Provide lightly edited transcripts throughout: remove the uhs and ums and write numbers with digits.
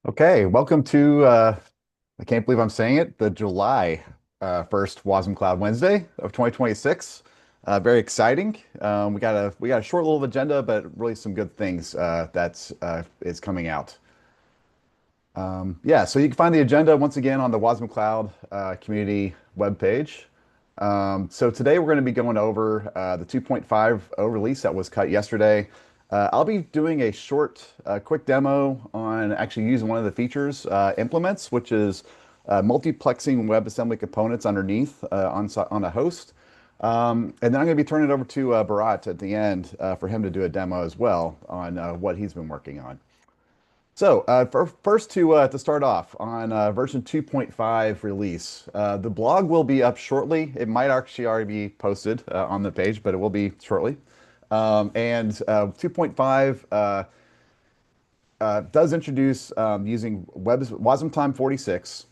Okay, welcome to I can't believe I'm saying it, the July 1st wasmCloud Wednesday of 2026. Very exciting. We got a short little agenda, but really some good things that's is coming out. Yeah, so you can find the agenda once again on the wasmCloud community webpage. So today we're going to be going over the 2.50 release that was cut yesterday. I'll be doing a short, quick demo on actually using one of the features implements, which is multiplexing WebAssembly components underneath on a host. And then I'm going to be turning it over to Bharat at the end for him to do a demo as well on what he's been working on. So, first to start off on version 2.5 release, the blog will be up shortly. It might actually already be posted on the page, but it will be shortly. And 2.5 does introduce using Wasm Time 46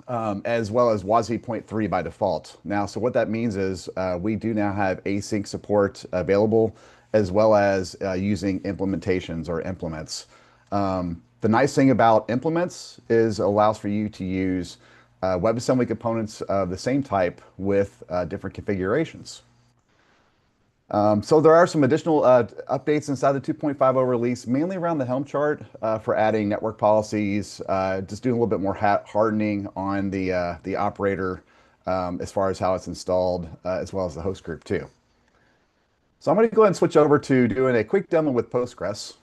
as well as WASI P3 by default. Now, so what that means is we do now have async support available as well as using implementations or implements. The nice thing about implements is it allows for you to use WebAssembly components of the same type with different configurations. So there are some additional updates inside the 2.50 release, mainly around the Helm chart for adding network policies, just doing a little bit more hardening on the operator as far as how it's installed, as well as the host group too. So I'm going to go ahead and switch over to doing a quick demo with Postgres.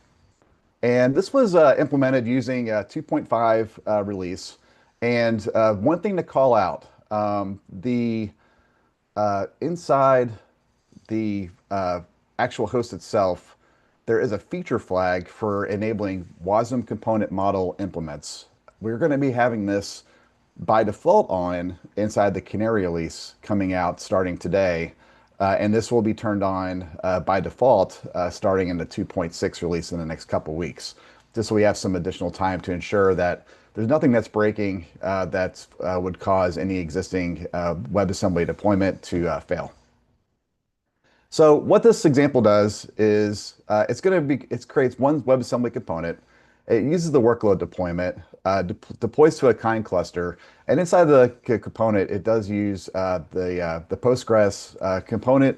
And this was implemented using 2.5 release. And one thing to call out, the inside the actual host itself, there is a feature flag for enabling Wasm Component Model implements. We're going to be having this by default on inside the Canary release coming out starting today. And this will be turned on by default starting in the 2.6 release in the next couple weeks, just so we have some additional time to ensure that there's nothing that's breaking that would cause any existing WebAssembly deployment to fail. So what this example does is it creates one WebAssembly component. It uses the workload deployment, deploys to a kind cluster, and inside the component, it does use the Postgres component,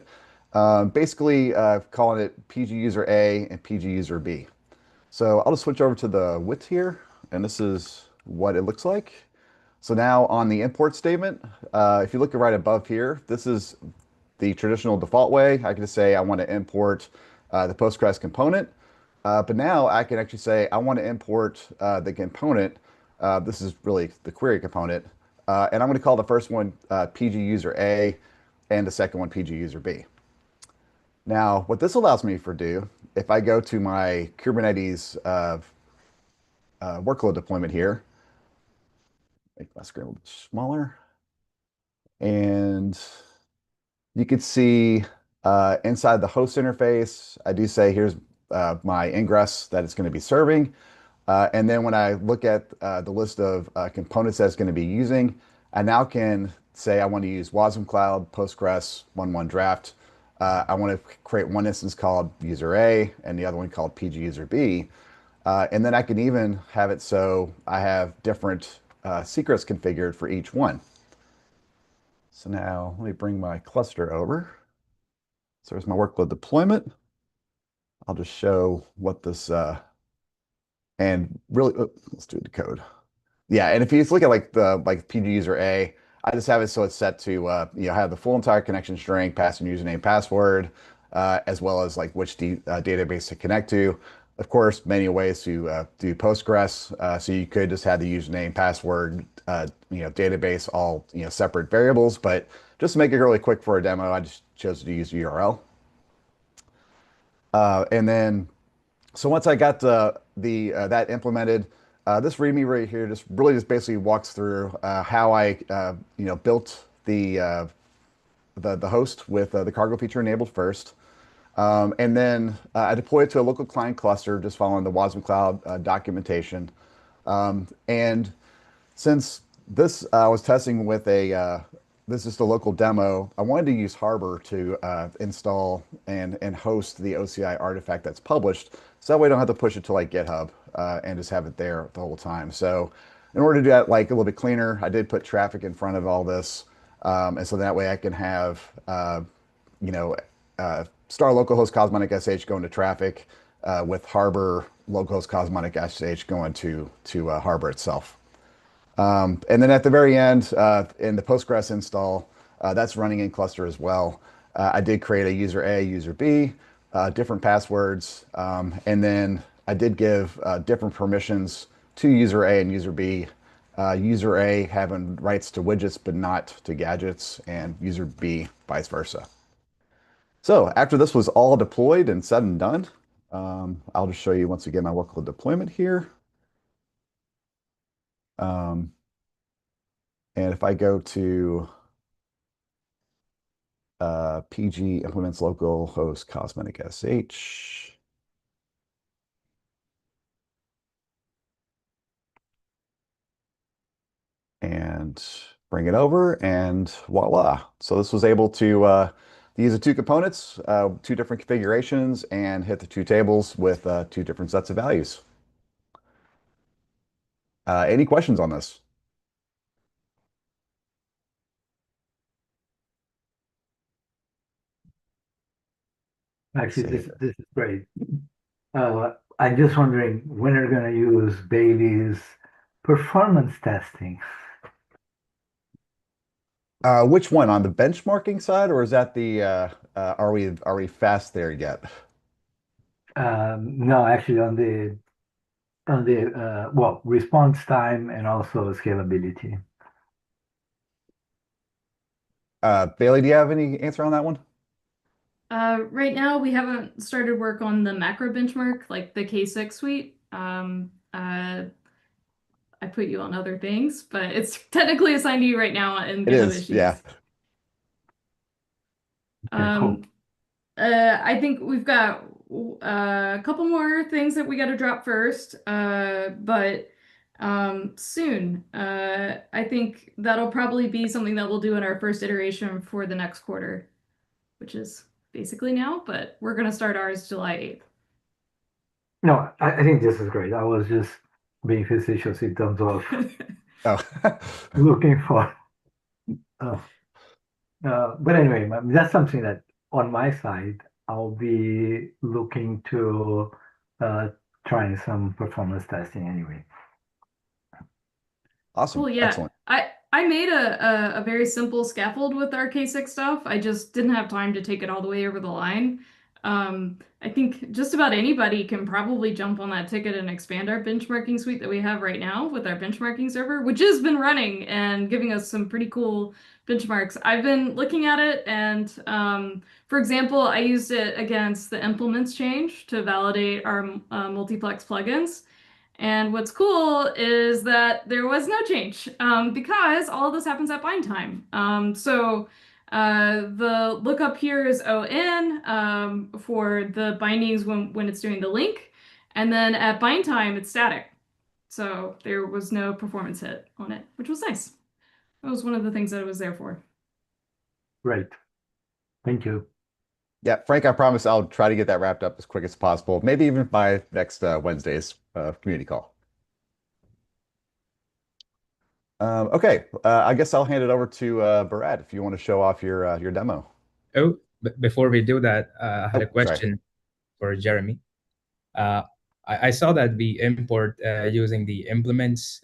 basically calling it PG user A and PG user B. So I'll just switch over to the width here, and this is what it looks like. So now on the import statement, if you look right above here, this is the traditional default way. I can just say I want to import the Postgres component, but now I can actually say I want to import the component. This is really the query component, and I'm going to call the first one PG user A and the second one PG user B. Now, what this allows me to do, if I go to my Kubernetes workload deployment here, make my screen a little bit smaller, and you could see inside the host interface, I do say here's my ingress that it's going to be serving. And then when I look at the list of components that it's going to be using, I now can say I want to use wasmCloud Postgres 1.1 draft. I want to create one instance called user A and the other one called PG user B. And then I can even have it so I have different secrets configured for each one. So now let me bring my cluster over. So there's my workload deployment. I'll just show what this, and really, let's do the code. Yeah, and if you just look at like PG user A, I just have it so it's set to have the full entire connection string, passing username, password, as well as like which database to connect to. Of course, many ways to do Postgres. So you could just have the username, password, database, all separate variables. But just to make it really quick for a demo, I just chose to use URL. And then, so once I got that implemented, this README right here just basically walks through how I built the host with the cargo feature enabled first. And then I deploy it to a local client cluster, just following the wasmCloud documentation. And Since this was testing with this is the local demo, I wanted to use Harbor to install and host the OCI artifact that's published, so that way I don't have to push it to like GitHub and just have it there the whole time. So in order to do that like a little bit cleaner, I did put Traefik in front of all this, and so that way I can have you know star localhost Cosmonic SH going to Traefik with Harbor localhost Cosmonic SH going to Harbor itself. And then at the very end, in the Postgres install, that's running in cluster as well. I did create a user A, user B, different passwords, and then I did give different permissions to user A and user B. User A having rights to widgets but not to gadgets, and user B vice versa. So after this was all deployed and said and done, I'll just show you once again my workload deployment here. And if I go to PG implements local host Cosmonic SH, and bring it over, and voila. So this was able to use the two components, two different configurations, and hit the two tables with two different sets of values. Any questions on this? Actually, this is great. I'm just wondering when are going to use Bailey's performance testing? Which one, on the benchmarking side, or is that the are we fast there yet? No, actually on the well, response time and also scalability. Bailey, do you have any answer on that one? Right now, we haven't started work on the macro benchmark, like the K6 suite. I put you on other things, but it's technically assigned to you right now in It GitHub is, issues. yeah. Okay, cool. I think we've got a couple more things that we got to drop first, but soon. I think that'll probably be something that we'll do in our first iteration for the next quarter, which is basically now, but we're going to start ours July 8th. No, I think this is great. I was just being facetious in terms of Oh. looking for. But anyway, that's something that on my side, I'll be looking to trying some performance testing anyway. Awesome. Cool, yeah. Excellent. I made a very simple scaffold with our K6 stuff. I just didn't have time to take it all the way over the line. I think just about anybody can probably jump on that ticket and expand our benchmarking suite that we have right now with our benchmarking server, which has been running and giving us some pretty cool benchmarks. I've been looking at it, and for example, I used it against the implements change to validate our multiplex plugins. And what's cool is that there was no change because all of this happens at bind time. So the lookup here is ON for the bindings when it's doing the link. And then at bind time, it's static. So there was no performance hit on it, which was nice. That was one of the things that it was there for. Great. Thank you. Yeah, Frank, I promise I'll try to get that wrapped up as quick as possible, maybe even by next Wednesday's community call. Okay, I guess I'll hand it over to Bharat if you want to show off your demo. Oh, before we do that, I had a sorry. question for Jeremy. I saw that we import using the implements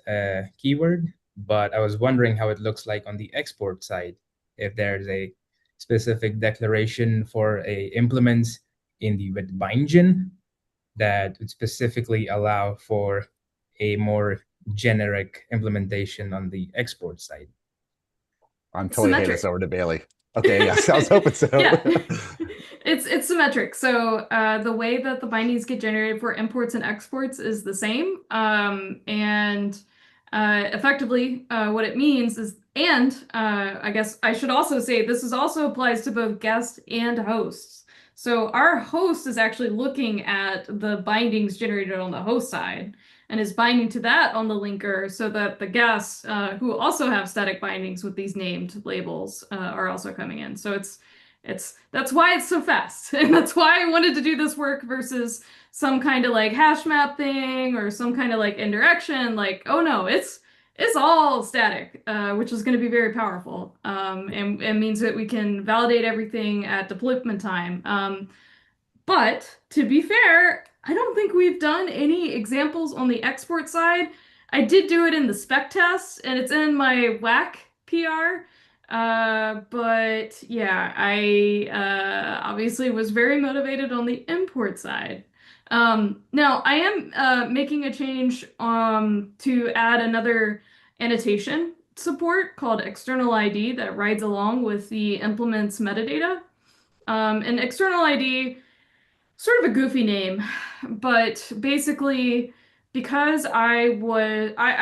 keyword, but I was wondering how it looks like on the export side. If there's a specific declaration for a implements in the with bindgen that would specifically allow for a more generic implementation on the export side. I'm totally handing Symmetric. this over to Bailey. Okay, yeah, I was hoping so. Yeah. It's symmetric. So the way that the bindings get generated for imports and exports is the same. And effectively, what it means is, and I guess I should also say this also applies to both guest and hosts. So our host is actually looking at the bindings generated on the host side. and is binding to that on the linker so that the guests who also have static bindings with these named labels are also coming in. So that's why it's so fast. And that's why I wanted to do this work versus some kind of like hash map thing or some kind of like indirection. Like, oh no, it's all static, which is going to be very powerful, and means that we can validate everything at deployment time. But to be fair, I don't think we've done any examples on the export side. I did do it in the spec test, and it's in my WAC PR. But yeah, I obviously was very motivated on the import side. Now I am making a change to add another annotation support called external ID that rides along with the implements metadata. And external ID, sort of a goofy name, but basically because I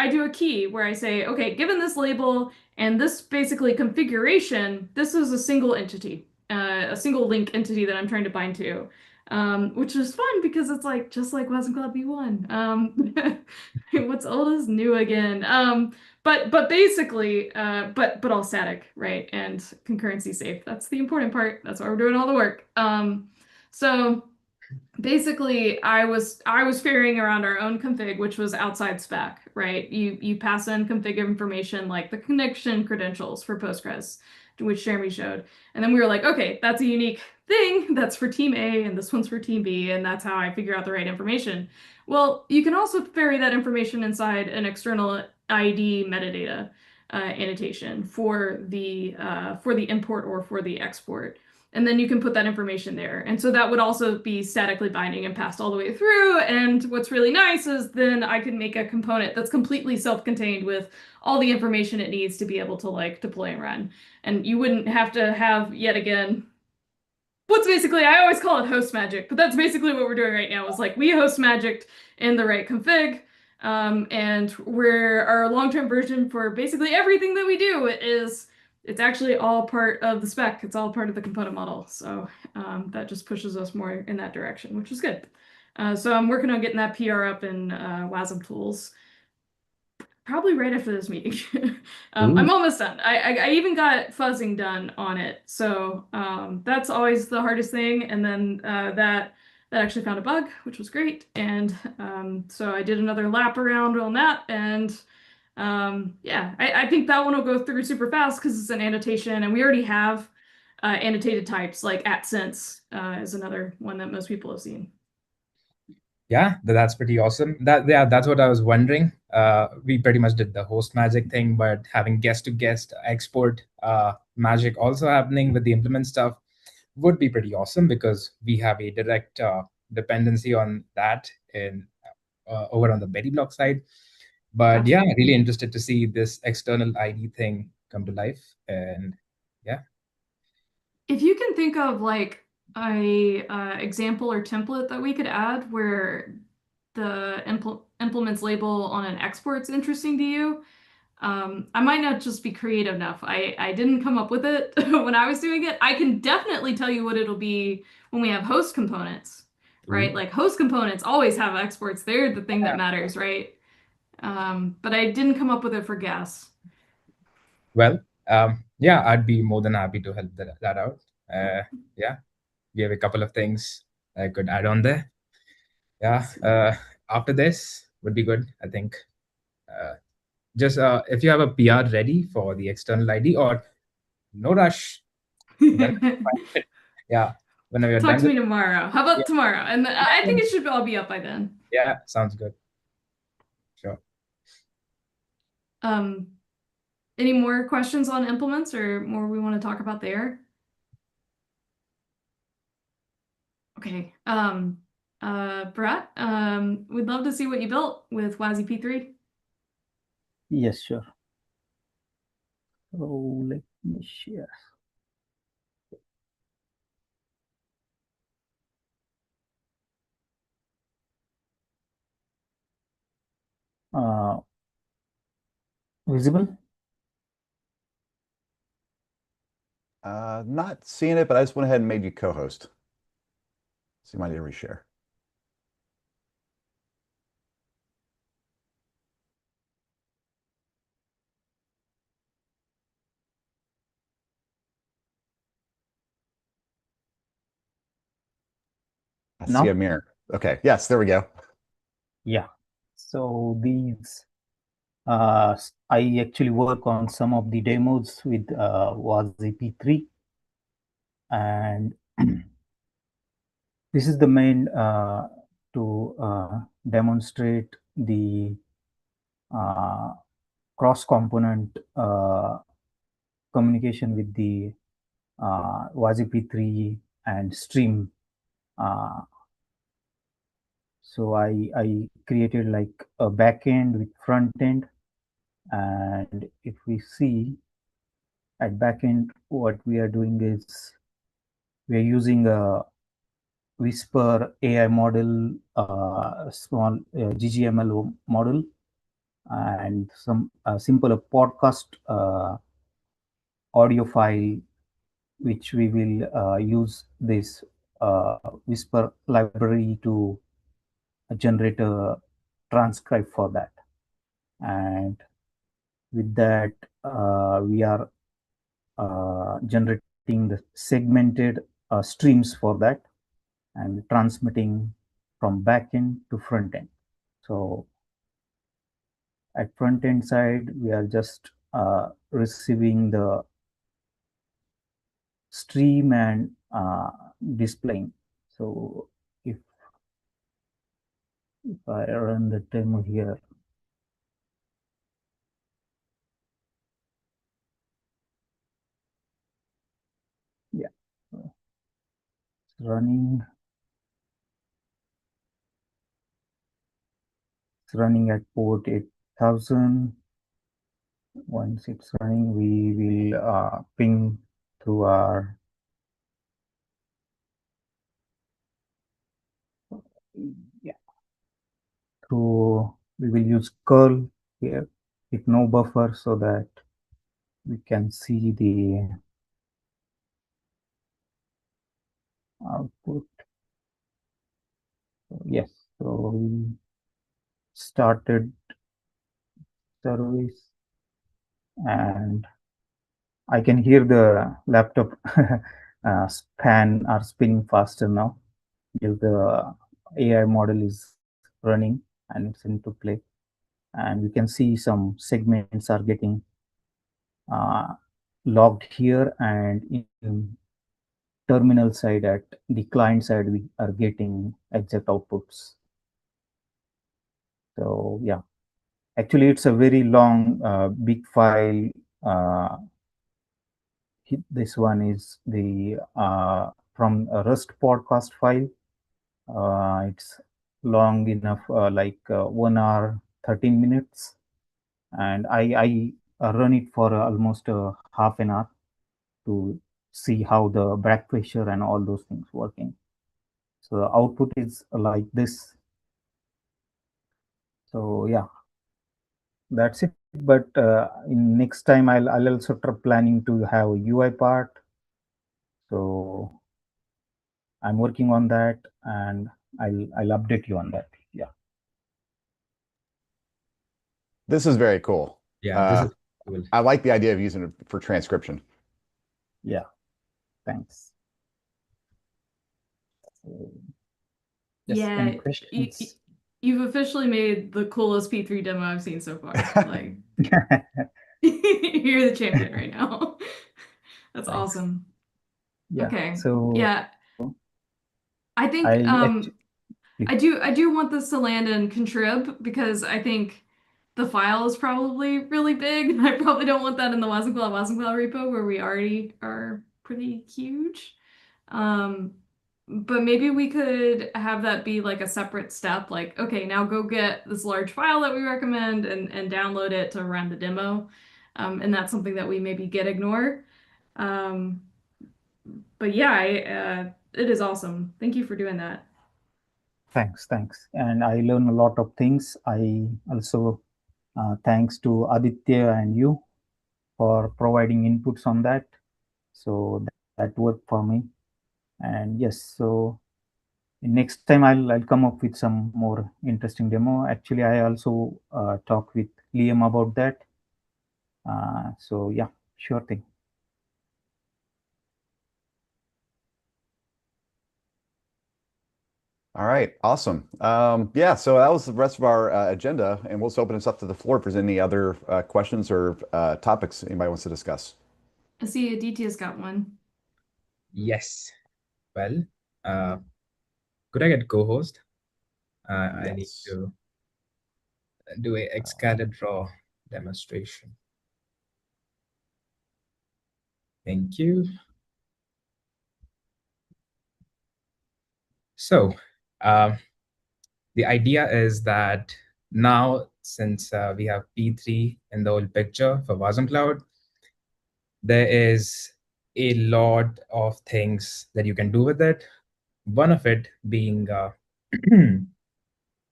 do a key where I say, okay, given this label and this basically configuration, this is a single entity, a single link entity that I'm trying to bind to. Which is fun because it's like just like wasmCloud v1. What's old is new again. But basically, but all static, right? And concurrency safe. That's the important part. That's why we're doing all the work. So basically, I was ferrying around our own config, which was outside spec, right? You pass in config information like the connection credentials for Postgres, which Jeremy showed, and then we were like, okay, that's a unique thing. That's for team A, and this one's for team B, and that's how I figure out the right information. Well, you can also ferry that information inside an external ID metadata annotation for the import or for the export. And then you can put that information there. And so that would also be statically binding and passed all the way through. And what's really nice is then I can make a component that's completely self-contained with all the information it needs to be able to like deploy and run. And you wouldn't have to have, yet again, what's basically, I always call it host magic, but that's basically what we're doing right now is like we host magicked in the right config. And our long-term version for basically everything that we do is it's actually all part of the spec. It's all part of the component model. So that just pushes us more in that direction, which is good. So I'm working on getting that PR up in Wasm tools, probably right after this meeting. I'm almost done. I even got fuzzing done on it. So that's always the hardest thing. And then that actually found a bug, which was great. And so I did another lap around on that. And yeah, I think that one will go through super fast because it's an annotation, and we already have annotated types like @sense is another one that most people have seen. Yeah, that's pretty awesome. That's what I was wondering. We pretty much did the host magic thing, but having guest to guest export magic also happening with the implement stuff would be pretty awesome because we have a direct dependency on that in over on the Betty block side. But Gotcha. yeah, really interested to see this external ID thing come to life. And yeah. If you can think of like a example or template that we could add where the implements label on an export's interesting to you, I might not just be creative enough. I didn't come up with it when I was doing it. I can definitely tell you what it'll be when we have host components, right? Like host components always have exports. They're the thing that matters, right? But I didn't come up with it for guests. Well, yeah, I'd be more than happy to help that out. Yeah, we have a couple of things I could add on there. Yeah, after this would be good, I think. Just if you have a PR ready for the external ID or no rush. Yeah, whenever you're Talk done to me tomorrow. How about tomorrow? And I think Yeah. it should all be up by then. Yeah, sounds good. Sure. Any more questions on implements or more we want to talk about there? Okay. Bharat, we'd love to see what you built with WASI P3. Yes, sure. So let me share. Visible? Not seeing it, but I just went ahead and made you co-host. So you might need to reshare. I Now? see a mirror. Okay. Yes, there we go. Yeah. So these, I actually work on some of the demos with WASI P3, and this is the main to demonstrate the cross-component communication with the WASI P3 and stream. So I created like a backend with front end, and if we see at backend, what we are doing is we are using a Whisper AI model, small GGML model, and some simple podcast audio file, which we will use this Whisper library to generate a transcribe for that. And with that, we are generating the segmented streams for that and transmitting from backend to front end. So at front end side, we are just receiving the stream and displaying. So if I run the demo here, yeah, it's running. It's running at port 8000. Once it's running, we will ping through our we will use curl here with no buffer so that we can see the output. So, yes, so we started service, and I can hear the laptop span are spinning faster now because the AI model is running and it's into play. And we can see some segments are getting logged here, and in terminal side at the client side, we are getting exact outputs. So yeah, actually it's a very long, big file. This one is the from a Rust podcast file. It's long enough, like 1 hour 13 minutes, and I run it for almost half an hour to see how the back pressure and all those things working. So the output is like this. So yeah, that's it. But in next time, I'll also try planning to have a UI part. So I'm working on that, and I'll update you on that. Yeah. This is very cool. Yeah, this is cool. I like the idea of using it for transcription. Yeah. Thanks. So, yes, Yeah, any questions? you've officially made the coolest P3 demo I've seen so far. Like, you're the champion right now. That's Thanks. awesome. Yeah. Okay. So Yeah. I think I do want this to land in contrib because I think the file is probably really big, and I probably don't want that in the wasmCloud repo where we already are pretty huge. But maybe we could have that be like a separate step, like, okay, now go get this large file that we recommend and download it to run the demo. And that's something that we maybe get ignore. But yeah, it is awesome. Thank you for doing that. Thanks. And I learned a lot of things. I also thanks to Aditya and you for providing inputs on that. So that worked for me. And yes, so next time I'll come up with some more interesting demo. Actually, I also talked with Liam about that. So yeah, sure thing. All right, awesome. Yeah, so that was the rest of our agenda, and we'll just open this up to the floor if there's any other questions or topics anybody wants to discuss. I see Aditya's got one. Yes. Well, could I get co-host? I need Yes. to do a Excalidraw demonstration. Thank you. So the idea is that now, since we have P3 in the whole picture for wasmCloud, there is a lot of things that you can do with it. One of it being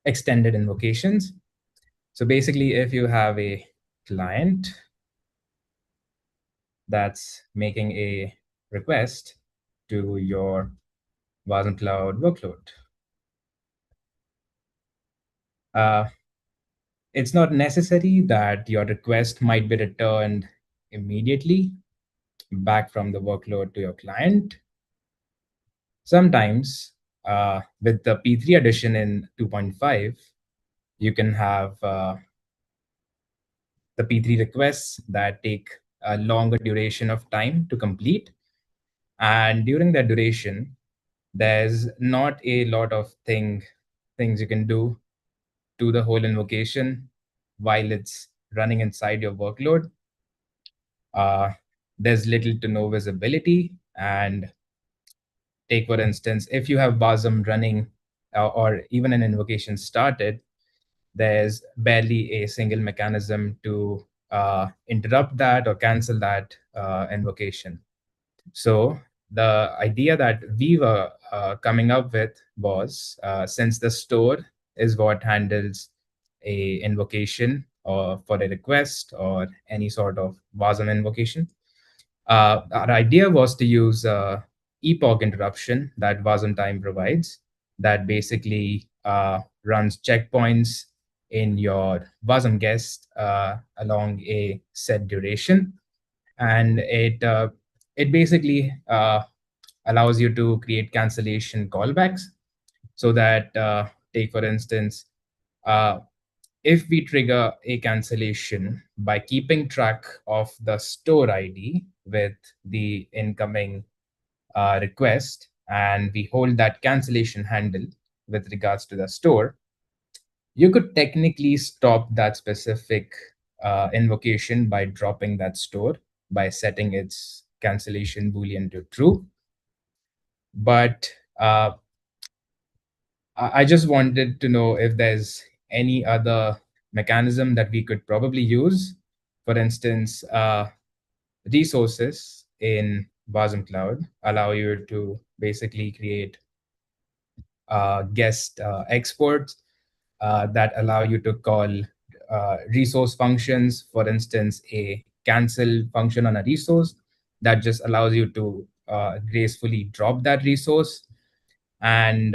extended invocations. So basically, if you have a client that's making a request to your wasmCloud workload, it's not necessary that your request might be returned immediately back from the workload to your client. Sometimes with the P3 edition in 2.5, you can have the P3 requests that take a longer duration of time to complete. And during that duration, there's not a lot of things you can do to the whole invocation while it's running inside your workload. There's little to no visibility. And take, for instance, if you have Wasm running or even an invocation started, there's barely a single mechanism to interrupt that or cancel that invocation. So the idea that we were coming up with was, since the store is what handles a invocation or for a request or any sort of Wasm invocation, our idea was to use epoch interruption that Wasm time provides, that basically runs checkpoints in your Wasm guest along a set duration, and it basically allows you to create cancellation callbacks, so that take, for instance, if we trigger a cancellation by keeping track of the store ID with the incoming request, and we hold that cancellation handle with regards to the store, you could technically stop that specific invocation by dropping that store by setting its cancellation boolean to true. But I just wanted to know if there's any other mechanism that we could probably use. For instance, resources in Wasm Cloud allow you to basically create guest exports that allow you to call resource functions. For instance, a cancel function on a resource that just allows you to gracefully drop that resource. And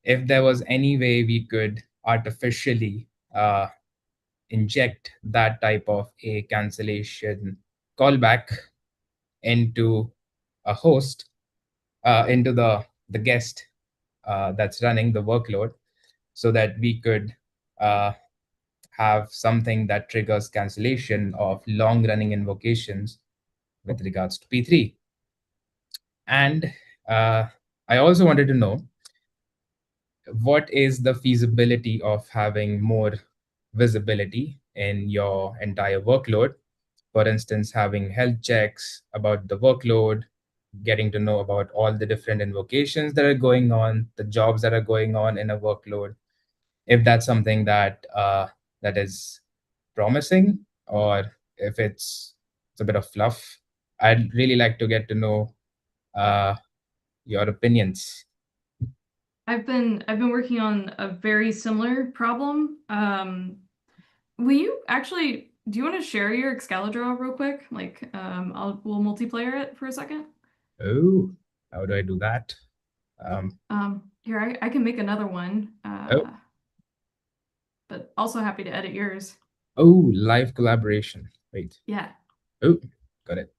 if there was any way we could artificially inject that type of a cancellation callback into a host, into the guest that's running the workload, so that we could have something that triggers cancellation of long-running invocations with regards to P3. And I also wanted to know, what is the feasibility of having more visibility in your entire workload? For instance, having health checks about the workload, getting to know about all the different invocations that are going on, the jobs that are going on in a workload. If that's something that that is promising, or if it's a bit of fluff, I'd really like to get to know your opinions. I've been working on a very similar problem. Will you actually, do you want to share your Excalidraw real quick? Like, we'll multiplayer it for a second. Oh, how do I do that? Here, I can make another one. But also happy to edit yours. Oh, live collaboration. Wait. Yeah. Oh, got it.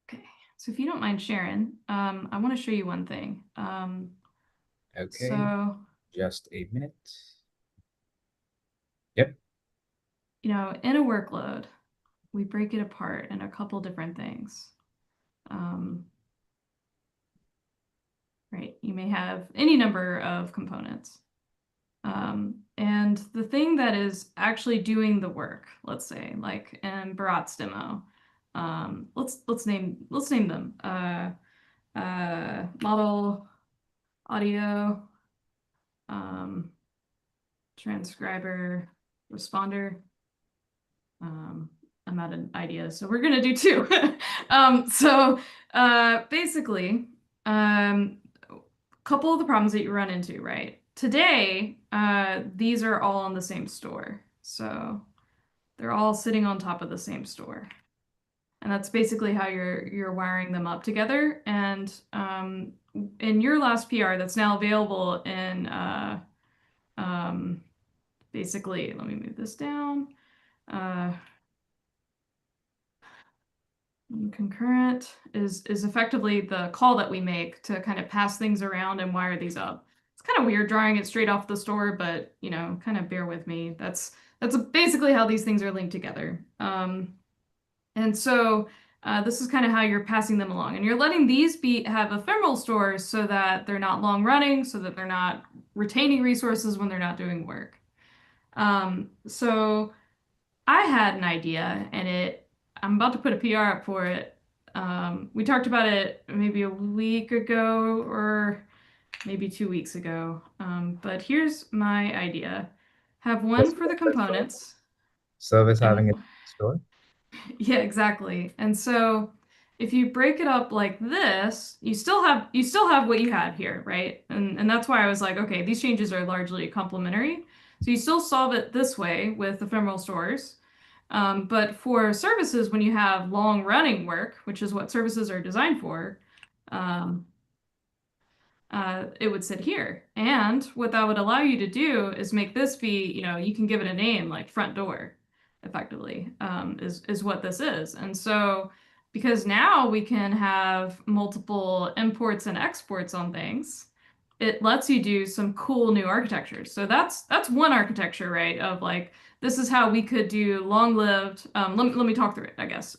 Okay, So if you don't mind sharing, I want to show you one thing. Okay, So, just a minute. Yep. you know, in a workload, we break it apart in a couple different things. Right, you may have any number of components. And the thing that is actually doing the work, let's say, like in Bharat's demo, let's name them model, audio, transcriber, responder. I'm out of ideas, so we're gonna do two. Basically, couple of the problems that you run into, right? Today, these are all on the same store. So they're all sitting on top of the same store. And that's basically how you're wiring them up together. And in your last PR that's now available in basically, let me move this down. Concurrent is effectively the call that we make to kind of pass things around and wire these up. It's kind of weird drawing it straight off the store, but you know, kind of bear with me. That's basically how these things are linked together. And so this is kind of how you're passing them along, and you're letting these have ephemeral stores so that they're not long running, so that they're not retaining resources when they're not doing work. So I had an idea, and I'm about to put a PR up for it. We talked about it maybe a week ago or maybe 2 weeks ago. But here's my idea. Have one for the components. Service having a store. Yeah, exactly. And so if you break it up like this, you still have what you had here, right? And that's why I was like, okay, these changes are largely complementary. So you still solve it this way with ephemeral stores. But for services, when you have long running work, which is what services are designed for, it would sit here. And what that would allow you to do is make this be, you know, you can give it a name like front door, effectively, is what this is. And so because now we can have multiple imports and exports on things, it lets you do some cool new architectures. So that's one architecture, right? Of like, this is how we could do long-lived, let me talk through it, I guess.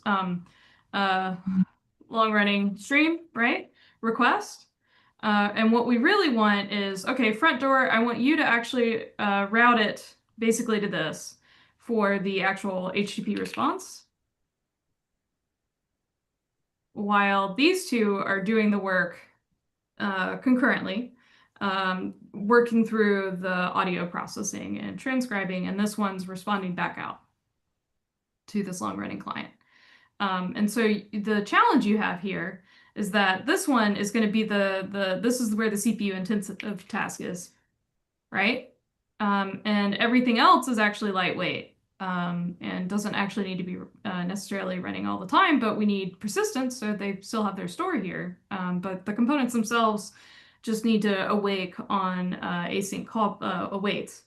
Long-running stream, right? Request. And what we really want is, okay, front door, I want you to actually route it basically to this for the actual HTTP response, while these two are doing the work concurrently, working through the audio processing and transcribing, and this one's responding back out to this long-running client. And so the challenge you have here is that this one is going to be this is where the CPU intensive task is, right? And everything else is actually lightweight and doesn't actually need to be necessarily running all the time, but we need persistence, so they still have their store here. But the components themselves just need to awake on async call awaits.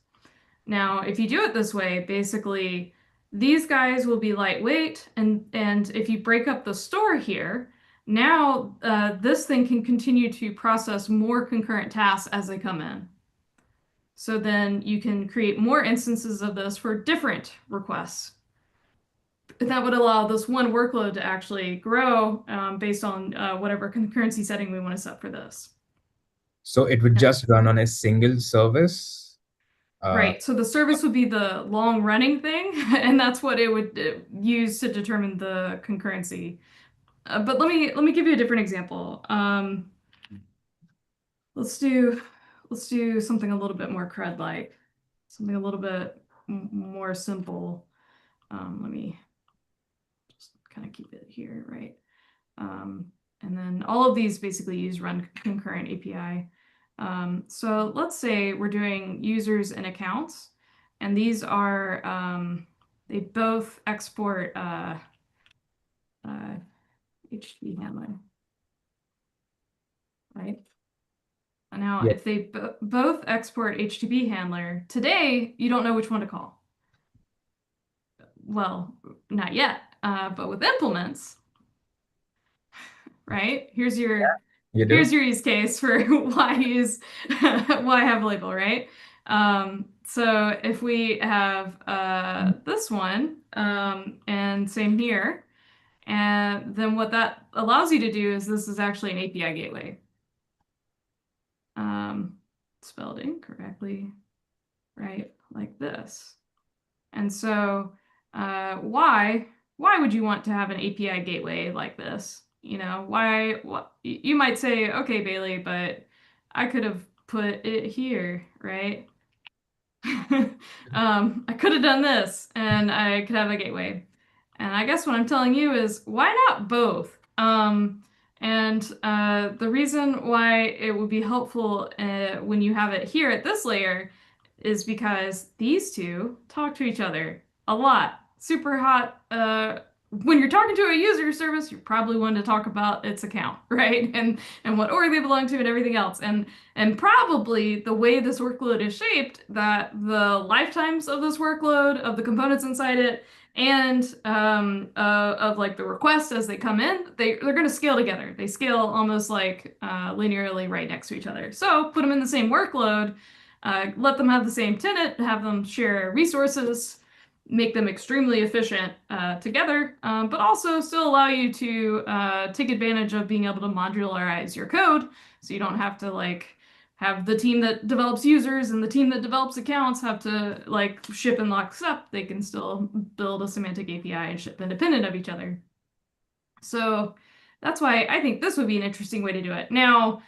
Now, if you do it this way, basically these guys will be lightweight, and if you break up the store here, now this thing can continue to process more concurrent tasks as they come in. So then you can create more instances of this for different requests. That would allow this one workload to actually grow based on whatever concurrency setting we want to set for this. So it would just run on a single service. Right. So the service would be the long running thing, and that's what it would use to determine the concurrency. But let me give you a different example. Let's do something a little bit more CRUD-like, something a little bit more simple. Let me just kind of keep it here, right? And then all of these basically use run concurrent API. So let's say we're doing users and accounts, and these are, they both export HTTP handler, right? Now, Yeah. if they both export HTTP handler, today, you don't know which one to call. Well, not yet, but with implements, right? Here's your You do? here's your use case for why have a label, right? So if we have this one, and same here, and then what that allows you to do is this is actually an API gateway. Spelled incorrectly, right? Like this. And so why would you want to have an API gateway like this? You know, why you might say, okay, Bailey, but I could have put it here, right? I could have done this and I could have a gateway. And I guess what I'm telling you is why not both? And the reason why it would be helpful when you have it here at this layer is because these two talk to each other a lot. Super hot. When you're talking to a user service, you're probably wanting to talk about its account, right? And what org they belong to and everything else. And probably the way this workload is shaped, that the lifetimes of this workload, of the components inside it, and of like the requests as they come in, they're going to scale together. They scale almost like linearly right next to each other. So put them in the same workload, let them have the same tenant, have them share resources, make them extremely efficient together, but also still allow you to take advantage of being able to modularize your code, so you don't have to like have the team that develops users and the team that develops accounts have to like ship in lockstep. They can still build a semantic API and ship independent of each other. So that's why I think this would be an interesting way to do it. Now,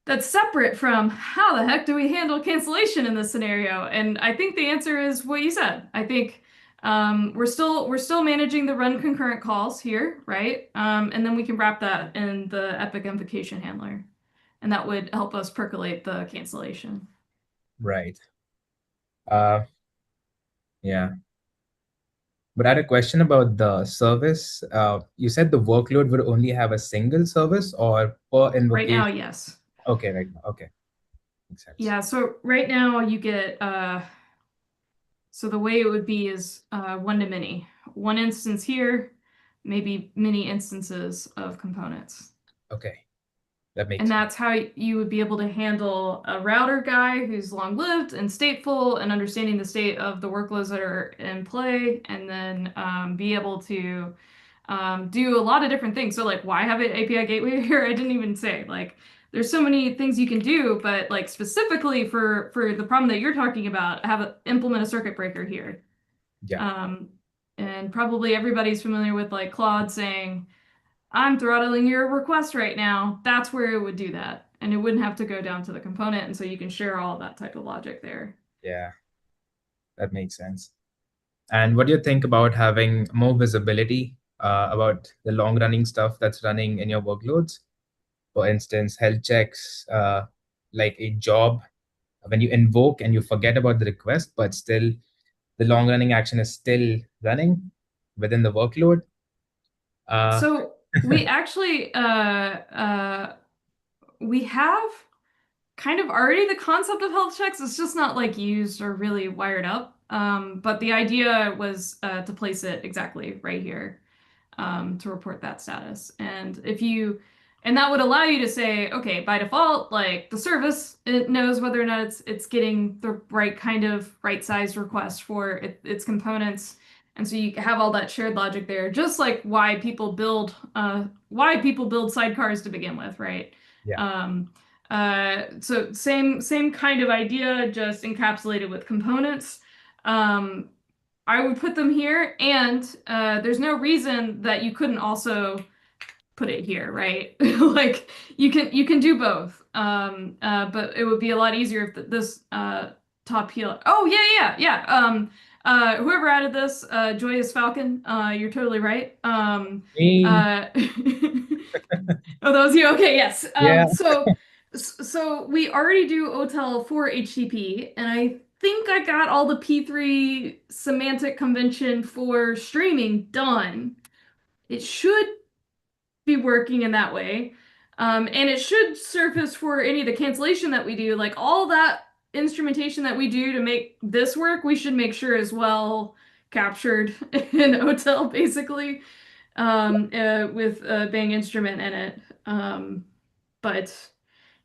that's separate from how the heck do we handle cancellation in this scenario? And I think the answer is what you said. I think we're still managing the run concurrent calls here, right? And then we can wrap that in the epoch invocation handler. And that would help us percolate the cancellation. Right. Yeah. But I had a question about the service. You said the workload would only have a single service or per invocation? Right now, yes. Okay, right now. Okay. Makes sense. Yeah, so right now you get, so the way it would be is one to many. One instance here, maybe many instances of components. Okay. That makes And sense. that's how you would be able to handle a router guy who's long-lived and stateful and understanding the state of the workloads that are in play, and then be able to do a lot of different things. So like, why have an API gateway here? I didn't even say. Like, there's so many things you can do, but like specifically for the problem that you're talking about, implement a circuit breaker here. Yeah. And probably everybody's familiar with like Claude saying, I'm throttling your request right now. That's where it would do that. And it wouldn't have to go down to the component. And so you can share all that type of logic there. Yeah. That makes sense. And what do you think about having more visibility about the long-running stuff that's running in your workloads? For instance, health checks, like a job, when you invoke and you forget about the request, but still the long-running action is still running within the workload. So we actually, we have kind of already the concept of health checks. It's just not like used or really wired up. But the idea was to place it exactly right here to report that status. And and that would allow you to say, okay, by default, like the service, it knows whether or not it's getting the right kind of right-sized request for its components. And so you have all that shared logic there, just like why people build sidecars to begin with, right? Yeah. So same kind of idea, just encapsulated with components. I would put them here, and there's no reason that you couldn't also put it here, right? Like you can do both. But it would be a lot easier if this top heel. Oh yeah. Whoever added this, Joyous Falcon, you're totally right. Me. Oh, that was you. Okay, yes. Yeah. So we already do OTel for HTTP, and I think I got all the P3 semantic convention for streaming done. It should be working in that way. And it should surface for any of the cancellation that we do, like all that instrumentation that we do to make this work, we should make sure is well captured in OTel, basically. with Bang Instrument in it. But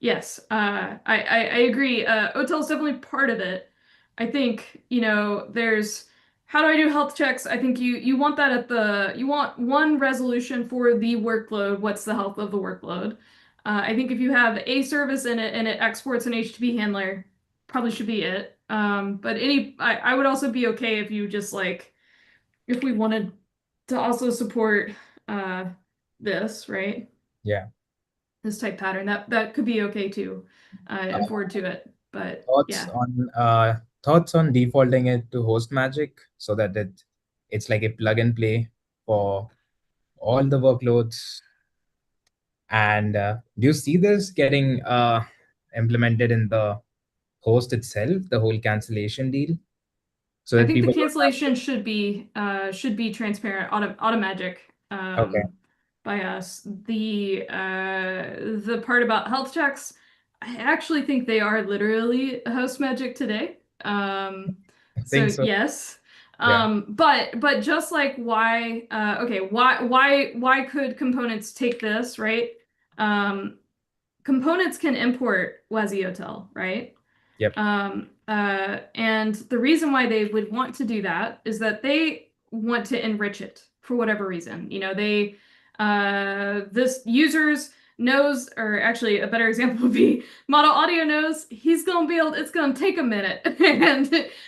yes, I agree. OTel is definitely part of it. I think, there's how do I do health checks? I think you want that you want one resolution for the workload. What's the health of the workload? I think if you have a service in it and it exports an HTTP handler, probably should be it. But I would also be okay if you just if we wanted to also support this, right? Yeah. This type pattern, that could be okay too, and forward to it. But Thoughts on defaulting it to host magic so that it's like a plug and play for all the workloads. And do you see this getting implemented in the host itself, the whole cancellation deal? So I that think the people cancellation should be transparent, automatic Okay. by us. The part about health checks, I actually think they are literally host magic today. I So think so. yes. Yeah. But just like why could components take this, right? Components can import WASI OTel, right? Yep. And the reason why they would want to do that is that they want to enrich it for whatever reason. This users knows, or actually a better example would be Model Audio knows he's gonna be able, it's gonna take a minute,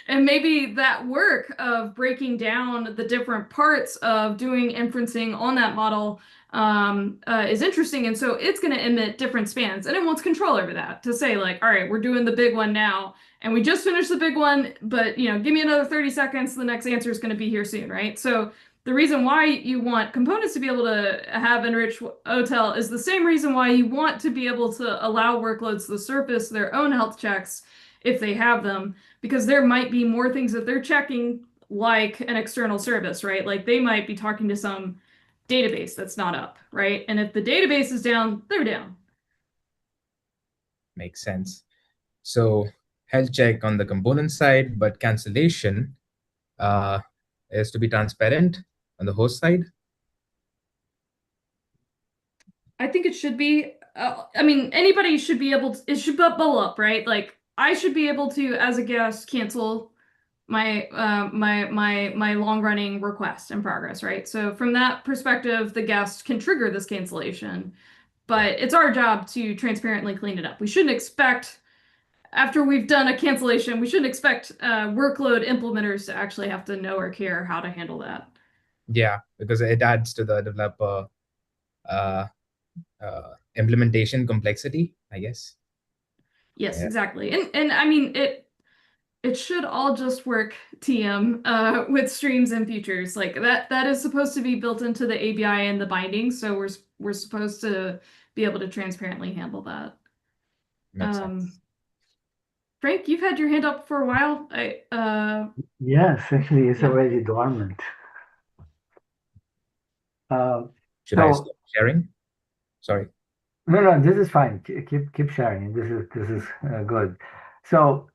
and maybe that work of breaking down the different parts of doing inferencing on that model is interesting, and so it's going to emit different spans, and it wants control over that to say all right, we're doing the big one now, and we just finished the big one, but give me another 30 seconds, the next answer is going to be here soon, right? So the reason why you want components to be able to have enriched OTel is the same reason why you want to be able to allow workloads to surface their own health checks if they have them, because there might be more things that they're checking, like an external service, right? Like they might be talking to some database that's not up, right? And if the database is down, they're down. Makes sense. So health check on the component side, but cancellation is to be transparent on the host side. I think it should be. I mean, anybody should be able to. It should bubble up, right? Like I should be able to, as a guest, cancel my my long-running request in progress, right? So from that perspective, the guest can trigger this cancellation, but it's our job to transparently clean it up. We shouldn't expect, after we've done a cancellation, we shouldn't expect workload implementers to actually have to know or care how to handle that. Yeah, because it adds to the developer implementation complexity, I guess. Yes, Yeah. exactly. And I mean, it should all just work TM with streams and features. Like that is supposed to be built into the ABI and the bindings, so we're supposed to be able to transparently handle that. Makes sense. Frank, you've had your hand up for a while. Yes, actually, it's Yeah. already dormant. Should I So stop sharing? Sorry. no, this is fine. Keep sharing. This is good. So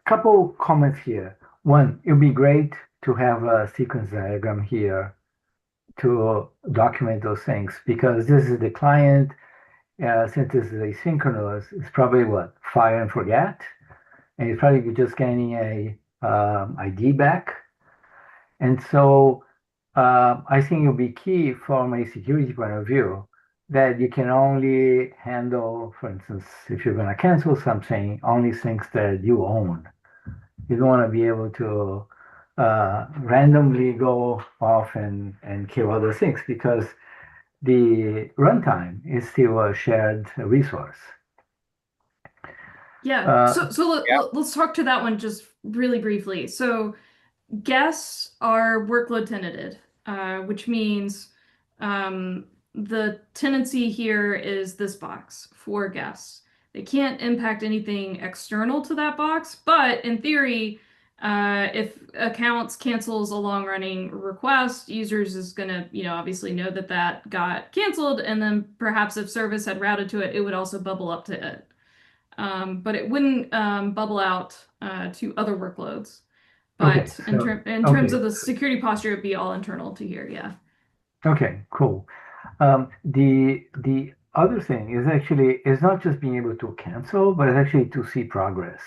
couple comments here. One, it would be great to have a sequence diagram here to document those things, because this is the client. Since this is asynchronous, it's probably what, fire and forget, and it's probably just getting a ID back. And so I think it'll be key from a security point of view that you can only handle, for instance, if you're going to cancel something, only things that you own. You don't want to be able to randomly go off and kill other things, because the runtime is still a shared resource. Yeah. So let's talk to that one just really briefly. So guests are workload tenanted, which means the tenancy here is this box for guests. They can't impact anything external to that box, but in theory, if accounts cancels a long-running request, users is gonna, obviously know that that got canceled, and then perhaps if service had routed to it, it would also bubble up to it. But it wouldn't bubble out to other workloads. But Okay, in terms of the security posture, it'd be all internal to here, yeah. Okay, cool. The other thing is actually is not just being able to cancel, but it's actually to see progress.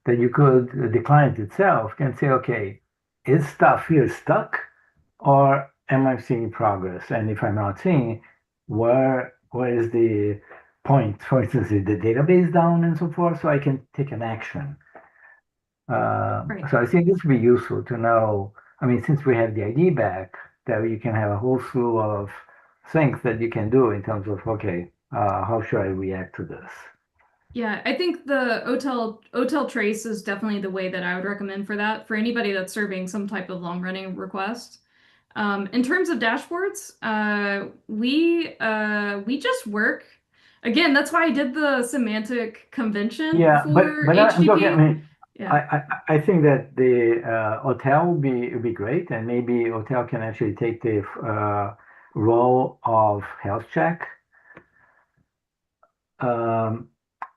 That you could, the client itself can say, okay, is stuff here stuck, or am I seeing progress? And if I'm not seeing, where is the point? For instance, is the database down and so forth, so I can take an action. Right. So I think this would be useful to know. I mean, since we have the ID back, that you can have a whole slew of things that you can do in terms of, okay, how should I react to this? Yeah, I think the OTel trace is definitely the way that I would recommend for that, for anybody that's serving some type of long-running request. In terms of dashboards, we just work. Again, that's why I did the semantic convention Yeah, for but I'm talking. I HTTP. mean, Yeah. I think that the OTel would be great, and maybe OTel can actually take the role of health check.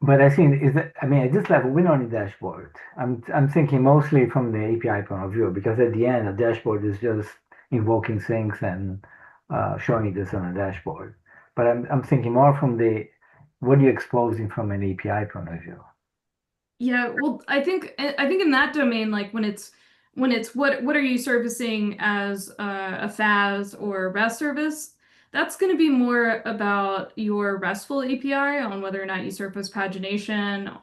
But I think is that, I mean, at this level, we're not in dashboard. I'm thinking mostly from the API point of view, because at the end, a dashboard is just invoking things and showing this on a dashboard. But I'm thinking more from the what are you exposing from an API point of view? Yeah, well, I think in that domain, like when it's what are you servicing as a FAS or REST service, that's going to be more about your RESTful API on whether or not you surface pagination,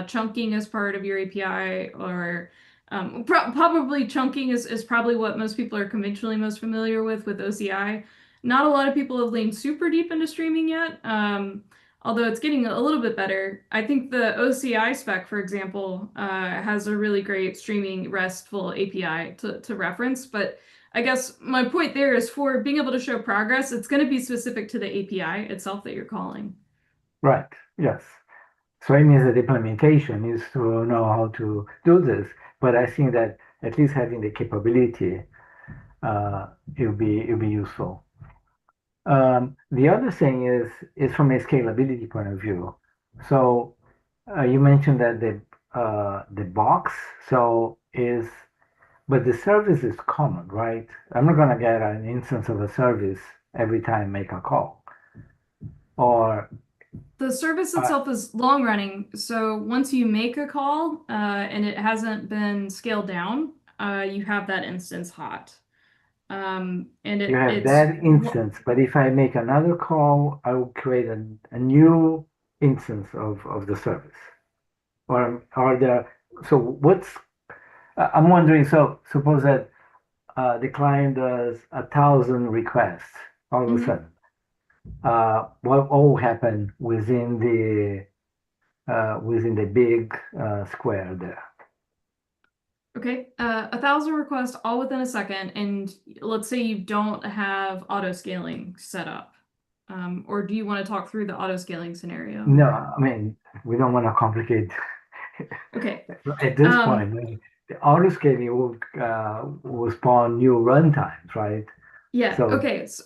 chunking as part of your API, or probably chunking is probably what most people are conventionally most familiar with OCI. Not a lot of people have leaned super deep into streaming yet. Although it's getting a little bit better. I think the OCI spec, for example, has a really great streaming RESTful API to reference. But I guess my point there is for being able to show progress, it's going to be specific to the API itself that you're calling. Right. Yes. So it means that implementation is to know how to do this. But I think that at least having the capability, it'll be useful. The other thing is from a scalability point of view. So you mentioned that the box but the service is common, right? I'm not gonna get an instance of a service every time I make a call. Or The service itself is long running, so once you make a call and it hasn't been scaled down, you have that instance hot. And you have it's that instance, but if I make another call, I will create a new instance of the service. Or are there, so what's, I'm wondering, so suppose that the client does 1,000 requests all of a sudden. What all happen within the big square there? Okay, 1,000 requests all within a second, and let's say you don't have auto scaling set up. Or do you want to talk through the auto scaling scenario? No, I mean, we don't want to complicate. Okay. At this point, the auto scaling will spawn new runtimes, right? Yeah. So, okay. So,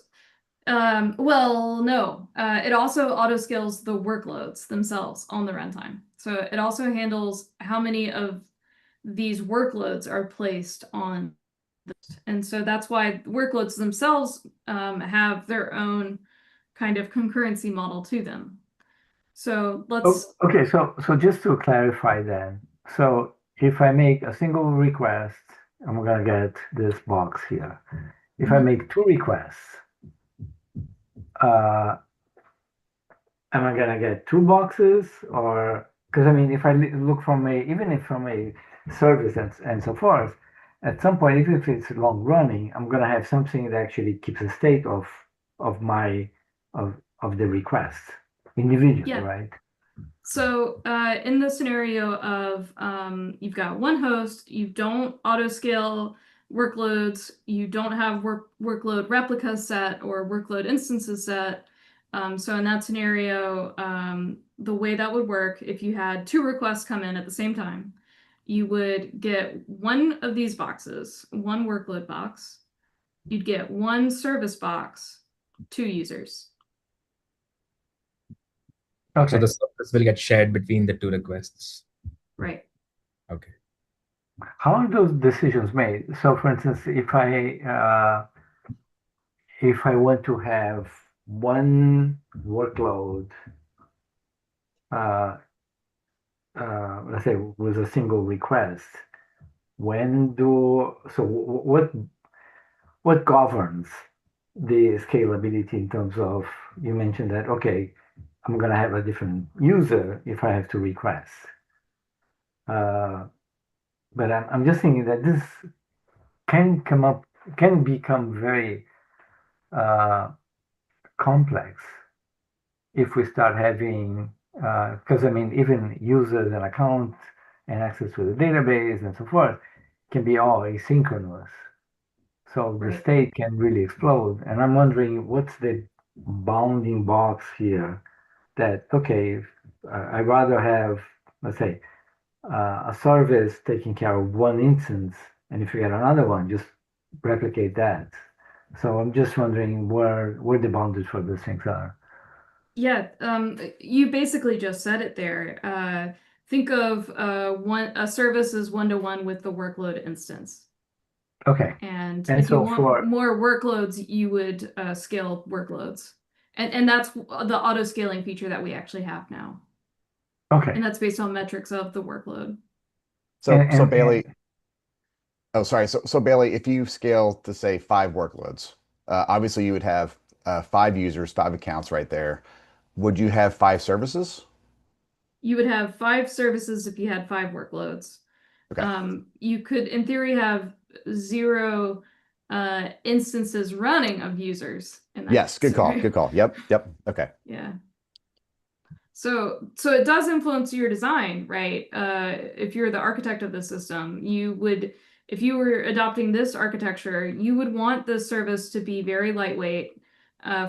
well, no. It also auto scales the workloads themselves on the runtime. So it also handles how many of these workloads are placed on this. And so that's why workloads themselves have their own kind of concurrency model to them. So let's okay, so just to clarify then, so if I make a single request, I'm gonna get this box here. If I make 2 requests, am I gonna get 2 boxes, or because I mean, if I look from even if from a service and so forth, at some point, even if it's long running, I'm gonna have something that actually keeps a state of my of the request individually, right? So in the scenario of you've got one host, you don't auto scale workloads, you don't have workload replicas set or workload instances set. So in that scenario, the way that would work, if you had 2 requests come in at the same time, you would get one of these boxes, one workload box. You'd get one service box, 2 users. Okay. So the service will get shared between the 2 requests. Right. Okay. How are those decisions made? So, for instance, if if I want to have one workload, let's say with a single request, what governs the scalability in terms of, you mentioned that, okay, I'm going to have a different user if I have to request. But I'm just thinking that this can become very complex if we start having, because I mean, even users and accounts and access to the database and so forth can be all asynchronous. So the Right. state can really explode. And I'm wondering what's the bounding box here that, okay, if, I'd rather have, let's say, a service taking care of one instance, and if you get another one, just replicate that. So I'm just wondering where the boundaries for those things are. Yeah, you basically just said it there. Think of a service as one-to-one with the workload instance. Okay. And And if you so want more workloads, you would scale workloads. And that's the auto scaling feature that we actually have now. okay. And that's based on metrics of the workload. So Bailey, oh, sorry. So Bailey, if you scale to say 5 workloads, obviously you would have 5 users, 5 accounts right there. Would you have 5 services? You would have 5 services if you had 5 workloads. Okay. You could, in theory, have 0 instances running of users in that Yes, good call. scenario. Good call. Yep. Okay. Yeah. So it does influence your design, right? If you're the architect of the system, if you were adopting this architecture, you would want the service to be very lightweight.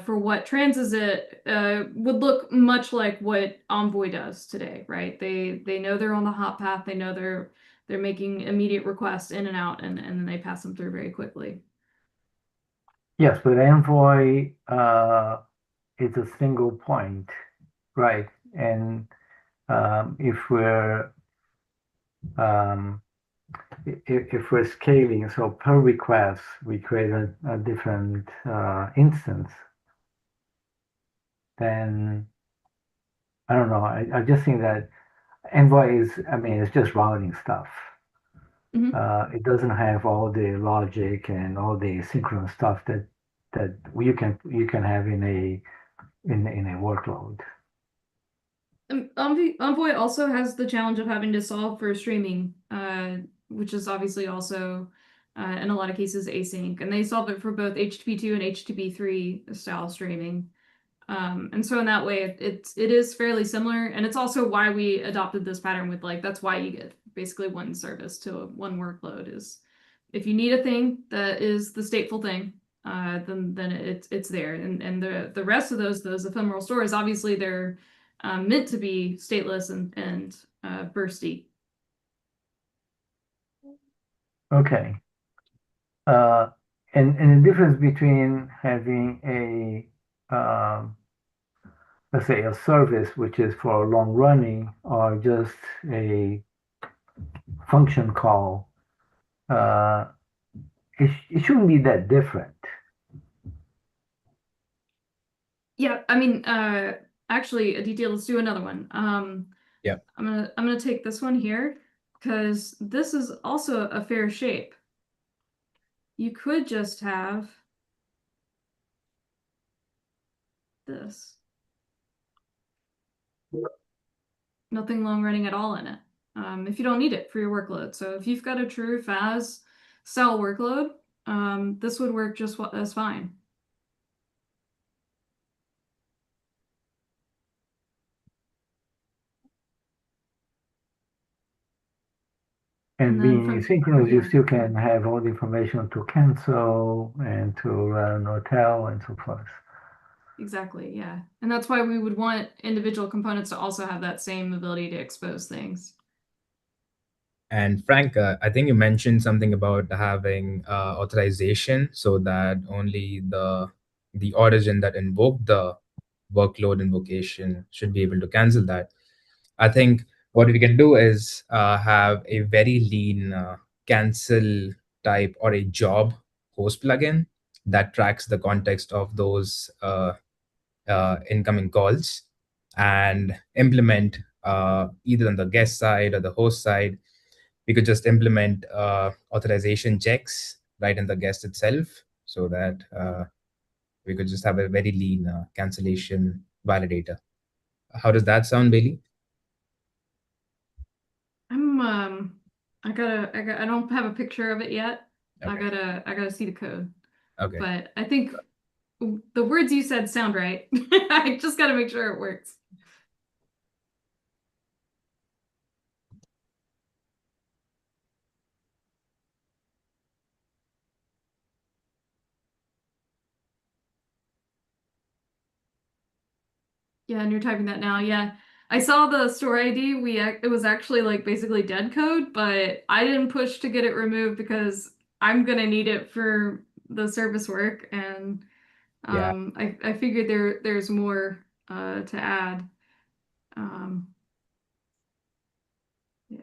For what transit would look much like what Envoy does today, right? They know they're on the hot path. They know they're making immediate requests in and out, and then they pass them through very quickly. Yes, but Envoy is a single point, right? And if we're scaling, so per request, we create a different instance, then I don't know. I just think that Envoy is, I mean, it's just routing stuff. It doesn't have all the logic and all the synchronous stuff that you can have in a workload. Envoy also has the challenge of having to solve for streaming, which is obviously also in a lot of cases async, and they solve it for both HTTP2 and HTTP3 style streaming. And so in that way, it is fairly similar, and it's also why we adopted this pattern with that's why you get basically one service to one workload. Is if you need a thing that is the stateful thing, then it's there, and the rest of those ephemeral stores, obviously they're meant to be stateless and bursty. Okay. And the difference between having a let's say a service which is for long running or just a function call, it shouldn't be that different. Yeah, I mean, actually, Aditya, let's do another one. Yeah. I'm gonna take this one here because this is also a fair shape. You could just have this. Nothing long running at all in it. If you don't need it for your workload. So if you've got a true FAS cell workload, this would work just as fine. And being asynchronous, you still can have all the information to cancel and to run OTel and so forth. Exactly, yeah. And that's why we would want individual components to also have that same ability to expose things. And Frank, I think you mentioned something about having authorization so that only the origin that invoked the workload invocation should be able to cancel that. I think what we can do is have a very lean cancel type or a job host plugin. that tracks the context of those incoming calls and implement either on the guest side or the host side. We could just implement authorization checks right in the guest itself, so that we could just have a very lean cancellation validator. How does that sound, Bailey? I don't have a picture of it yet. Okay. I gotta see the code. Okay. But I think the words you said sound right. I just gotta make sure it works. Yeah, and you're typing that now. Yeah. I saw the store ID. It was actually like basically dead code, but I didn't push to get it removed because I'm gonna need it for the service work, and Yeah. I figured there's more to add. Yeah.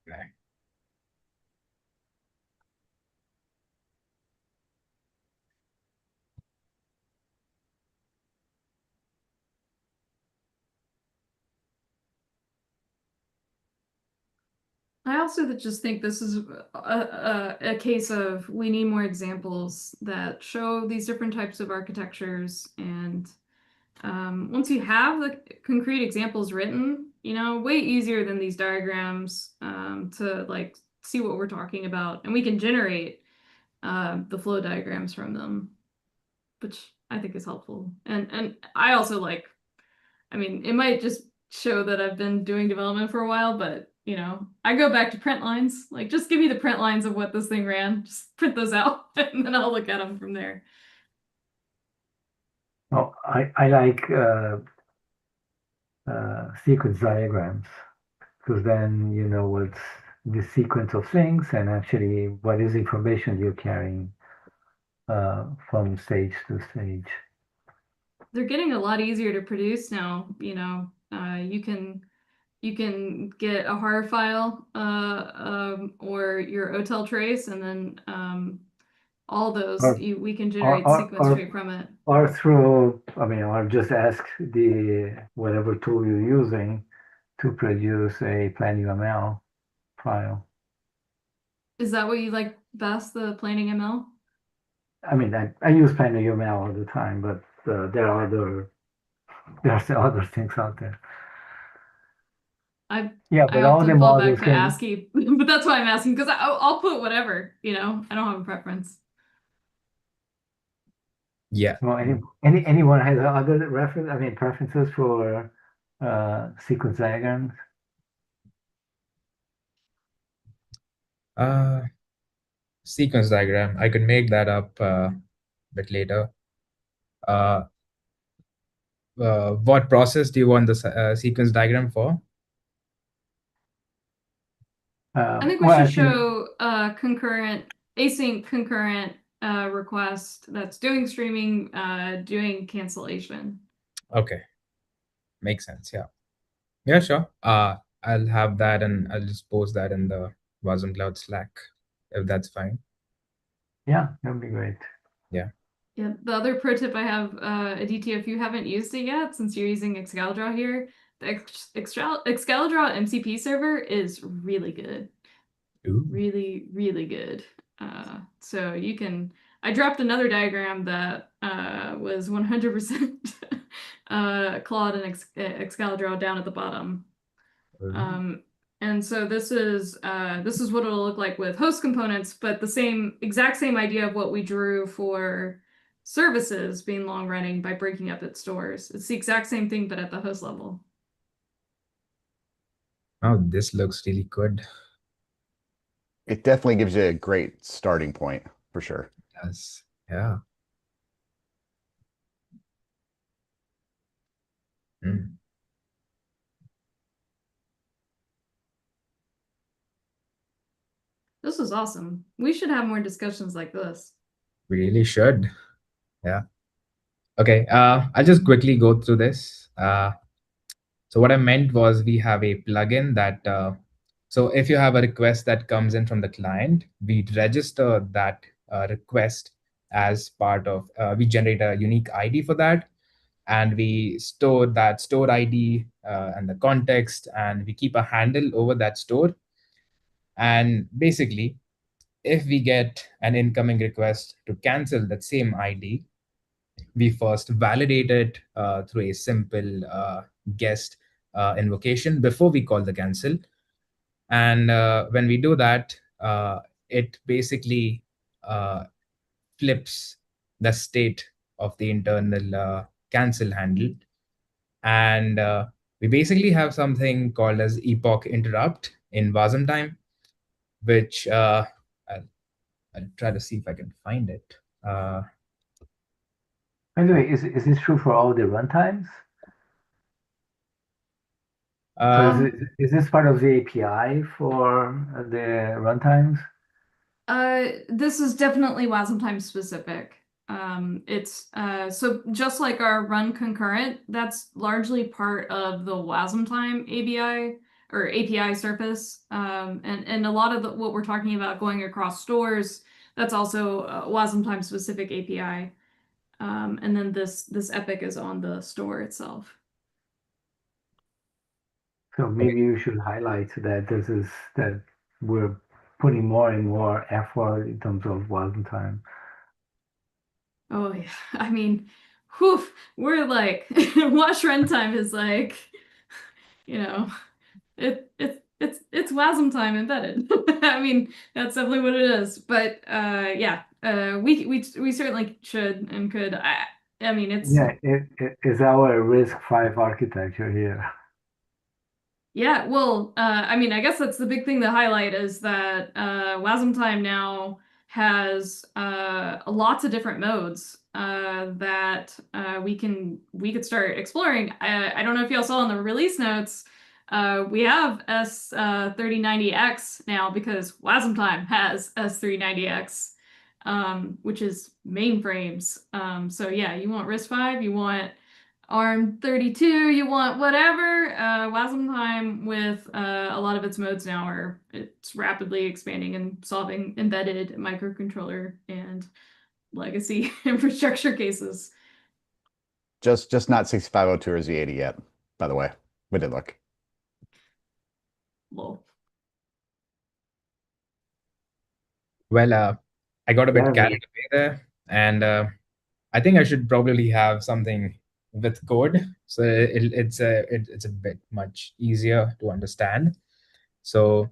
Okay. I also just think this is a case of we need more examples that show these different types of architectures. And once you have the concrete examples written, way easier than these diagrams to like see what we're talking about. And we can generate the flow diagrams from them, which I think is helpful. And I also like, I mean, it might just show that I've been doing development for a while, but I go back to print lines. Like, just give me the print lines of what this thing ran. Just print those out, and then I'll look at them from there. Oh, I like sequence diagrams, because then you know what's the sequence of things and actually what is information you're carrying from stage to stage. They're getting a lot easier to produce now. You can get a HAR file or your OTel trace, and then all those we can generate sequence straight from it. Or through, or just ask the whatever tool you're using to produce a plain UML file. Is that what you like best, the planning ML? I use plain UML all the time, but there are other things out there. I but all the often fall back models to can. ASCII, but that's why I'm asking, because I'll put whatever. I don't have a preference. Yeah. Well, anyone has other preferences for sequence diagrams? Sequence diagram. I could make that up a bit later. What process do you want the sequence diagram for? I think we should show async concurrent request that's doing streaming, doing cancellation. Okay, makes sense. Yeah, sure. I'll have that, and I'll just post that in the wasmCloud Slack, if that's fine. Yeah, that'd be great. Yeah. Yeah. The other pro tip I have, Aditya, if you haven't used it yet, since you're using Excalidraw here, the Excalidraw MCP server is really good. Ooh. Really, really good. So you can. I dropped another diagram that was 100% Claude and Excalidraw down at the bottom. And so this is what it'll look like with host components, but the exact same idea of what we drew for services being long running by breaking up its stores. It's the exact same thing, but at the host level. Oh, this looks really good. It definitely gives you a great starting point, for sure. Yes. Yeah. This was awesome. We should have more discussions like this. We really should. Yeah. Okay, I'll just quickly go through this. So what I meant was we have a plugin that So if you have a request that comes in from the client, we register that request as part of, we generate a unique ID for that, and we store that store ID and the context, and we keep a handle over that store. And basically, if we get an incoming request to cancel that same ID, we first validate it through a simple guest invocation before we call the cancel. And when we do that, it basically flips the state of the internal cancel handle. And we basically have something called as epoch interrupt in Wasm time, which I'll try to see if I can find it. By the way, is this true for all the runtimes? So is this part of the API for the runtimes? This is definitely Wasm time specific. It's so just like our run concurrent, that's largely part of the Wasm time API or API surface. And a lot of what we're talking about going across stores, that's also a Wasm time specific API. And then this epoch is on the store itself. So maybe you should highlight that that we're putting more and more effort in terms of Wasm time. Oh yeah, I mean, whew, we're like wash runtime is like, you know, it's Wasm time embedded. I mean, that's definitely what it is. But yeah, we certainly should and could. I mean, it's it is our RISC-V architecture here. Yeah, well, I mean, I guess that's the big thing to highlight is that Wasm time now has lots of different modes that we could start exploring. I don't know if y'all saw in the release notes, we have S3090X now because Wasm time has S390X, which is mainframes. So yeah, you want RISC-V, you want ARM32, you want whatever. Wasm time with a lot of its modes now it's rapidly expanding and solving embedded microcontroller and legacy infrastructure cases. Just not 6502 or Z80 yet, by the way. We did look. Lol. Well, I got a bit Yeah, carried away there, and I think I should probably have something with code, so it's a bit much easier to understand. So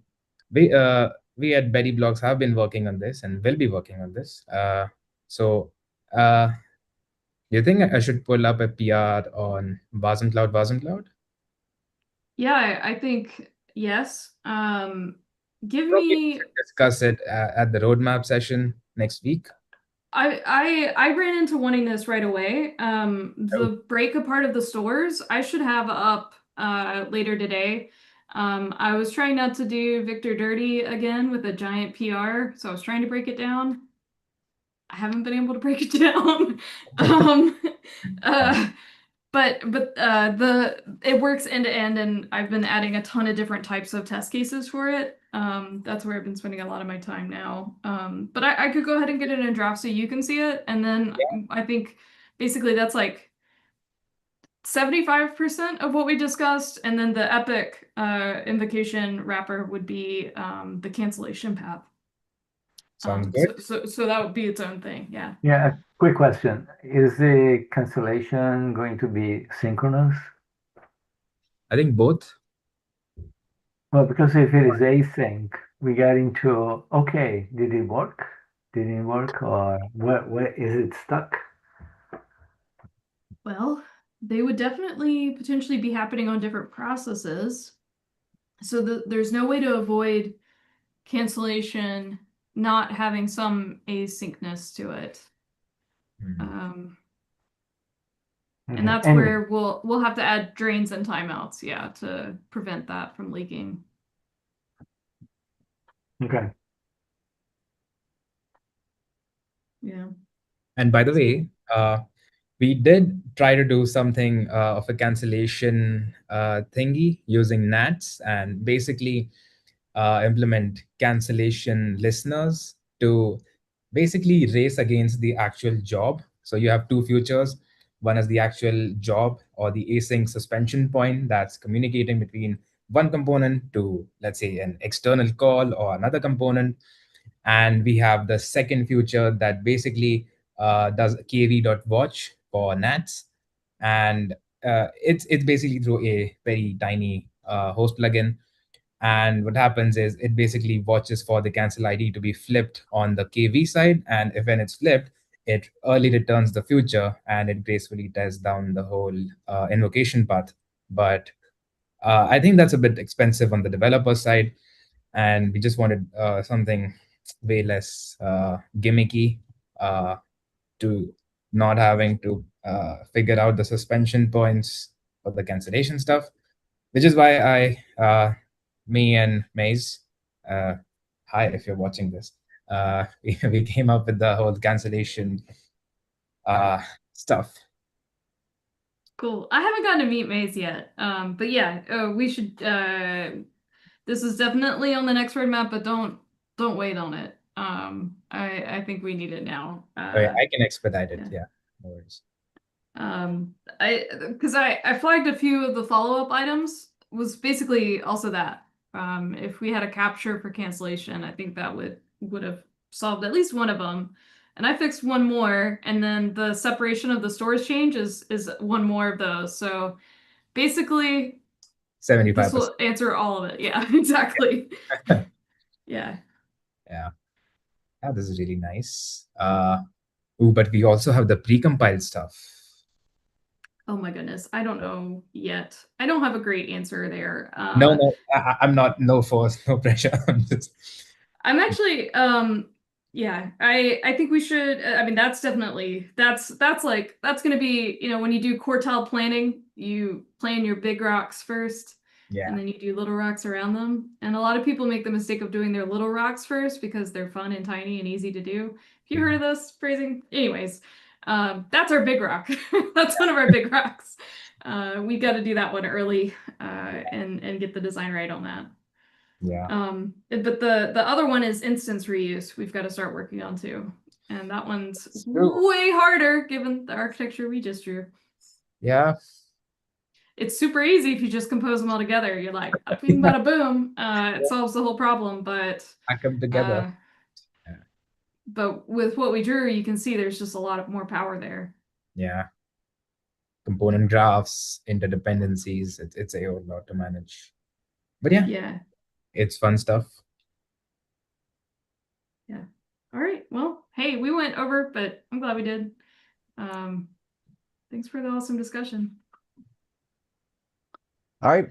we at Betty Blocks have been working on this and will be working on this. So do you think I should pull up a PR on wasmCloud? Yeah, I think yes. Give Probably me. should discuss it at the roadmap session next week. I ran into wanting this right away. Oh. The break apart of the stores I should have up later today. I was trying not to do Victor Dirty again with a giant PR, so I was trying to break it down. I haven't been able to break it down. But it works end to end, and I've been adding a ton of different types of test cases for it. That's where I've been spending a lot of my time now. But I could go ahead and get it in a draft so you can see it, and then I think basically that's like 75% of what we discussed, and then the epoch invocation wrapper would be the cancellation path. Sounds good. So that would be its own thing, yeah. Yeah, a quick question. Is the cancellation going to be synchronous? I think both. Well, because if it is async, we get into, okay, did it work? Didn't it work? Or where is it stuck? Well, they would definitely potentially be happening on different processes. So there's no way to avoid cancellation not having some asyncness to it. And that's Anyway. where we'll have to add drains and timeouts, yeah, to prevent that from leaking. Okay. Yeah. And by the way, we did try to do something of a cancellation thingy using NATs, and basically implement cancellation listeners to basically race against the actual job. So you have two futures. One is the actual job or the async suspension point that's communicating between one component to, let's say, an external call or another component. And we have the second future that basically does kv.watch for nats. And it's basically through a very tiny host plugin. And what happens is it basically watches for the cancel ID to be flipped on the KV side. And if when it's flipped, it early returns the future and it gracefully tears down the whole invocation path. But I think that's a bit expensive on the developer side. And we just wanted something way less gimmicky to not having to figure out the suspension points for the cancellation stuff, which is why me and Maze, hi if you're watching this, we came up with the whole cancellation stuff. Cool. I haven't gotten to meet Maze yet, but yeah, we should. This is definitely on the next roadmap, but don't wait on it. I think we need it now. I can expedite it. Yeah, no worries. Because I flagged a few of the follow-up items, was basically also that. If we had a capture for cancellation, I think that would have solved at least one of them. And I fixed one more, and then the separation of the stores change is one more of those. So basically, 75%. This will answer all of it. Yeah, exactly. Yeah. Yeah. Yeah, this is really nice. But we also have the precompiled stuff. Oh my goodness, I don't know yet. I don't have a great answer there. No, I'm not. No force, no pressure on this. I'm actually, yeah, I think we should. I mean, that's definitely that's gonna be, when you do quartile planning, you plan your big rocks first. Yeah. And then you do little rocks around them. And a lot of people make the mistake of doing their little rocks first because they're fun and tiny and easy to do. Have you heard of this phrasing? Anyways, that's our big rock. That's one of our big rocks. We got to do that one early and get the design right on that. Yeah. But the other one is instance reuse. We've got to start working on too. And that one's way harder given the architecture we just drew. Yeah. It's super easy if you just compose them all together. You're like, bing, bada, boom. It solves the whole problem, but I come together. But with what we drew, you can see there's just a lot more power there. Yeah. Component graphs, interdependencies. It's a whole lot to manage. But yeah, it's fun stuff. Yeah. All right. Well, hey, we went over, but I'm glad we did. Thanks for the awesome discussion. All right.